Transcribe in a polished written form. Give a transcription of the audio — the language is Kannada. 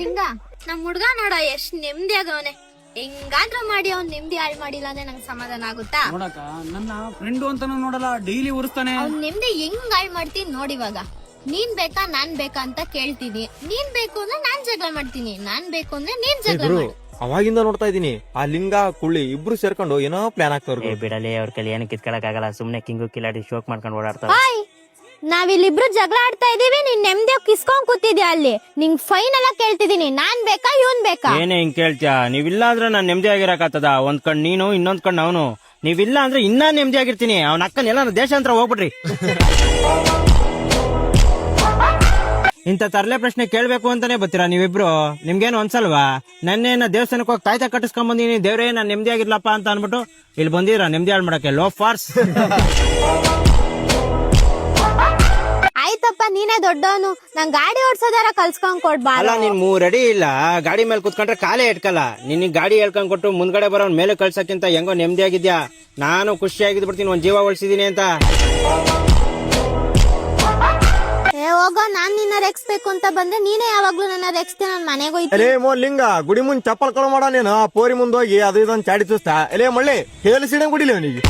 ಲಿಂಗ ನಮ್ ಹುಡ್ಗ ನೋಡ ಎಷ್ಟ್ ನೆಮ್ಮದಿ ಆಗವನೆ. ಹೆಂಗಾದ್ರೂ ಮಾಡಿ ಅವ್ನ್ ನೆಮ್ಮದಿ ಹಾಳು ಮಾಡಿಲ್ಲ ಅಂದ್ರೆ ನಂಗೆ ಸಮಾಧಾನ ಆಗುತ್ತಾ? ನೋಡಕ ನನ್ನ ಫ್ರೆಂಡು ಅಂತಾನು ನೋಡಲ್ಲ, ಡೈಲಿ ಉರಿಸ್ತಾನೆ. ಅವ್ನ್ ನೆಮ್ಮದಿ ಹೆಂಗ್ ಹಾಳು ಮಾಡ್ತೀನಿ ನೋಡಿವಾಗ. ನೀನ್ ಬೇಕಾ ನಾನ್ ಬೇಕಾ ಅಂತ ಕೇಳ್ತೀನಿ, ನೀನ್ ಬೇಕು ಅಂದ್ರೆ ನಾನ್ ಜಗಳ ಮಾಡ್ತೀನಿ, ನಾನ್ ಬೇಕು ಅಂದ್ರೆ ನೀನ್ ಜಗಳ ಮಾಡು. ಅವಾಗಿಂದ ನೋಡ್ತಾ ಇದೀನಿ ಆ ಲಿಂಗ ಕುಳ್ಳಿ ಇಬ್ರು ಸೇರ್ಕೊಂಡು ಏನೋ ಪ್ಲಾನ್ ಆಗ್ತಾವ್ರು. ಬಿಡಲಿ, ಅವ್ರ ಕೈಲಿ ಏನು ಕಿತ್ಕೊಳಕ್ ಆಗಲ್ಲ. ಸುಮ್ನೆ ಕಿಂಗು ಕಿಲಾಡಿ ಶೋಕ್ ಮಾಡ್ಕೊಂಡು ಓಡಾಡ್ತಾವ. ನಾವಿಲ್ಲಿಬ್ರು ಜಗಳ ಆಡ್ತಾ ಇದೀವಿ, ನೀನ್ ನೆಮ್ಮದಿ ಕಿಸ್ಕೊಂಡ್ ಕೂತಿದ್ಯಾ ಅಲ್ಲಿ. ನಿಂಗ್ ಫೈನ್ ಎಲ್ಲ ಕೇಳ್ತಿದೀನಿ, ನಾನ್ ಬೇಕಾ ಇವನ್ ಬೇಕಾ? ಏನೇ ಹಿಂಗ್ ಕೇಳ್ತ್ಯಾ? ನೀವಿಲ್ಲ ಅಂದ್ರೆ ನಾನ್ ನೆಮ್ಮದಿ ಆಗಿರಕಾತದ? ಒಂದ್ ಕಣ್ ನೀನು, ಇನ್ನೊಂದ್ ಕಣ್ ಅವನು. ನೀವಿಲ್ಲ ಅಂದ್ರೆ ಇನ್ನಾ ನೆಮ್ಮದಿ ಆಗಿರ್ತೀನಿ. ಅವ್ನ ಅಕ್ಕನ ಎಲ್ಲ ದೇಶಾಂತರ ಹೋಗ್ಬಿಡ್ರಿ. ಇಂತ ತರ್ಲೆ ಪ್ರಶ್ನೆ ಕೇಳ್ಬೇಕು ಅಂತಾನೆ ಬರ್ತೀರಾ ನೀವಿಬ್ರು? ನಿಮ್ಗೇನು ಅನ್ಸಲ್ವಾ? ನನ್ನೇನ ದೇವಸ್ಥಾನಕ್ಕೆ ಹೋಗಿ ತಾಯ್ತ ಕಟ್ಟಿಸ್ಕೊಂಡ್ ಬಂದಿನಿ, ದೇವ್ರೇ ನಾನ್ ನೆಮ್ಮದಿ ಆಗಿರ್ಲಪ್ಪ ಅಂತ ಅನ್ಬಿಟ್ಟು ಇಲ್ಲಿ ಬಂದಿರ ನೆಮ್ಮದಿ ಹಾಳು ಮಾಡಕ್ಕೆ. ಲೋ ಫಾರ್ಸ್. ಆಯ್ತಪ್ಪ, ನೀನೇ ದೊಡ್ಡವನು, ನಂಗ್ ಗಾಡಿ ಓಡ್ಸೋದಾರ ಕಲ್ಸ್ಕೊಂಡ್ ಕೊಡ್ಬಾ. ಅಲ್ಲ, ನೀನ್ 3 ಅಡಿ ಇಲ್ಲ, ಗಾಡಿ ಮೇಲೆ ಕುತ್ಕೊಂಡ್ರೆ ಕಾಲೇ ಇಟ್ಕಲ್ಲ. ನಿನಗ್ ಗಾಡಿ ಹೇಳ್ಕೊಂಡ್ ಕೊಟ್ಟು ಮುಂದ್ಗಡೆ ಬರೋನ್ ಮೇಲೆ ಕಳ್ಸಕ್ಕಿಂತ ಹೆಂಗೋ ನೆಮ್ಮದಿ ಆಗಿದ್ಯಾ. ನಾನು ಖುಷಿಯಾಗಿದ್ ಬಿಡ್ತೀನಿ, ಒಂದ್ ಜೀವ ಉಳಿಸಿದೀನಿ ಅಂತ. ಹೋಗೋ, ನಾನ್ ನಿನ್ನ ರೆಕ್ಸ್ಬೇಕು ಅಂತ ಬಂದ್ರೆ ನೀನೇ ಯಾವಾಗ್ಲೂ ನನ್ನ ರೆಕ್ಸ್ತೆ. ನನ್ ಮನೆಗೆ ಹೋಯ್ತು. ಲಿಂಗ ಗುಡಿ ಮುಂದ್ ಚಪ್ಪಲ್ ಕಳ ಮಾಡ ನೀನು ಪೋರಿ ಮುಂದ್ ಹೋಗಿ ಅದು ಇದೊಂದ್ ಚಾಡಿ ಚೂಸ್ತಾ ಎಲೆ ಮಳ್ಳಿ ಕೇಳಿಸಿಡ ಗುಡಿಲಿ ಅವನಿಗೆ.